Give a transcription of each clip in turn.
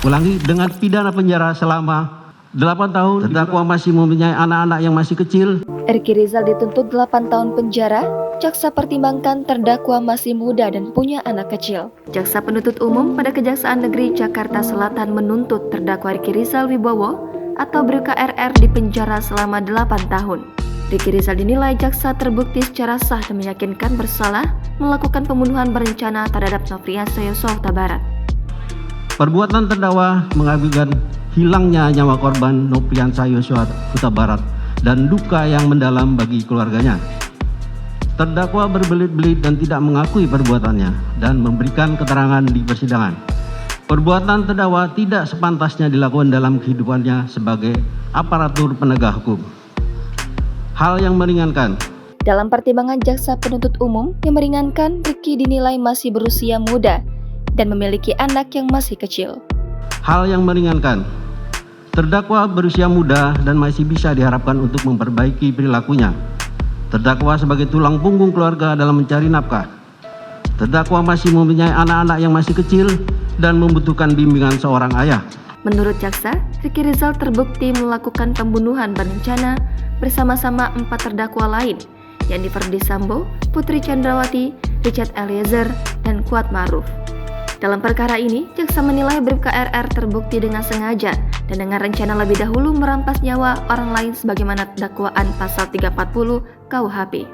Ulangi, dengan pidana penjara selama 8 tahun. Terdakwa masih mempunyai anak-anak yang masih kecil. Ricky Rizal dituntut 8 tahun penjara. Jaksa pertimbangkan terdakwa masih muda dan punya anak kecil. Jaksa penuntut umum pada Kejaksaan Negeri Jakarta Selatan menuntut terdakwa Ricky Rizal Wibowo atau BRKRR di penjara selama 8 tahun. Ricky Rizal dinilai jaksa terbukti secara sah dan meyakinkan bersalah melakukan pembunuhan berencana terhadap Nofriansah Yosua Huta Barat. Perbuatan terdakwa mengakibatkan hilangnya nyawa korban Nofriansah Yosua Huta Barat dan duka yang mendalam bagi keluarganya. Terdakwa berbelit-belit dan tidak mengakui perbuatannya dan memberikan keterangan di persidangan. Perbuatan terdakwa tidak sepantasnya dilakukan dalam kehidupannya sebagai aparatur penegak hukum. Hal yang meringankan. Dalam pertimbangan jaksa penuntut umum yang meringankan, Ricky dinilai masih berusia muda dan memiliki anak yang masih kecil. Hal yang meringankan. Terdakwa berusia muda dan masih bisa diharapkan untuk memperbaiki perilakunya. Terdakwa sebagai tulang punggung keluarga dalam mencari nafkah. Terdakwa masih mempunyai anak-anak yang masih kecil dan membutuhkan bimbingan seorang ayah. Menurut jaksa, Ricky Rizal terbukti melakukan pembunuhan berencana bersama-sama 4 terdakwa lain, yakni Ferdy Sambo, Putri Chandrawati, Richard Eliezer, dan Kuat Ma'ruf. Dalam perkara ini, jaksa menilai BRKRR terbukti dengan sengaja dan dengan rencana lebih dahulu merampas nyawa orang lain sebagaimana dakwaan pasal 340 KUHP.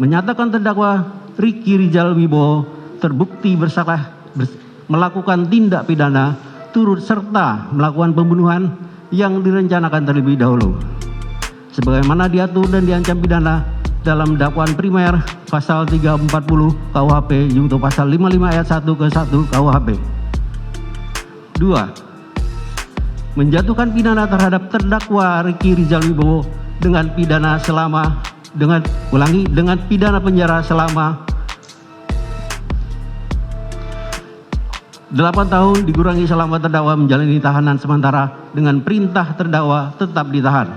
Menyatakan terdakwa Ricky Rizal Wibowo terbukti bersalah melakukan tindak pidana turut serta melakukan pembunuhan yang direncanakan terlebih dahulu, sebagaimana diatur dan diancam pidana dalam dakwaan primer pasal 340 KUHP junto pasal 55 ayat 1 ke 1 KUHP. 2. Menjatuhkan pidana terhadap terdakwa Ricky Rizal Wibowo dengan pidana penjara selama 8 tahun dikurangi selama terdakwa menjalani tahanan sementara dengan perintah terdakwa tetap ditahan.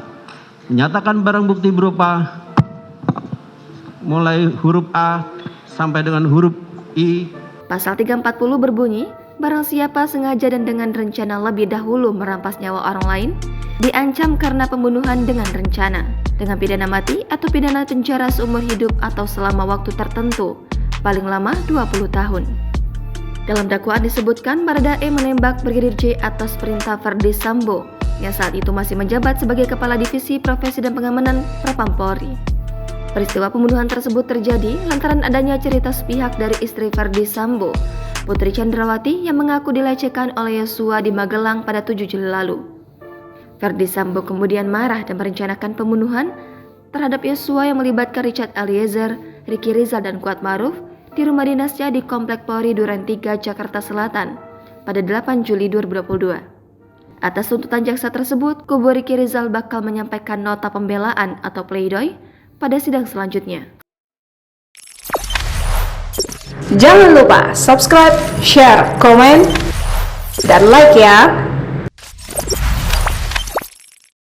Menyatakan barang bukti berupa mulai huruf A sampai dengan huruf I. Pasal 340 berbunyi, barang siapa sengaja dan dengan rencana lebih dahulu merampas nyawa orang lain, diancam karena pembunuhan dengan rencana, dengan pidana mati atau pidana penjara seumur hidup atau selama waktu tertentu, paling lama 20 tahun. Dalam dakwaan disebutkan Baradae menembak Brigadir J atas perintah Ferdy Sambo, yang saat itu masih menjabat sebagai Kepala Divisi Profesi dan Pengamanan Propam Polri. Peristiwa pembunuhan tersebut terjadi lantaran adanya cerita sepihak dari istri Ferdy Sambo, Putri Chandrawati, yang mengaku dilecehkan oleh Yosua di Magelang pada 7 Juli lalu. Ferdy Sambo kemudian marah dan merencanakan pembunuhan terhadap Yosua yang melibatkan Richard Eliezer, Ricky Rizal, dan Kuat Ma'ruf di rumah dinasnya di Komplek Polri Duren 3, Jakarta Selatan pada 8 Juli 2022. Atas tuntutan jaksa tersebut, kubu Ricky Rizal bakal menyampaikan nota pembelaan atau pleidoy pada sidang selanjutnya. Jangan lupa subscribe, share, komen, dan like ya.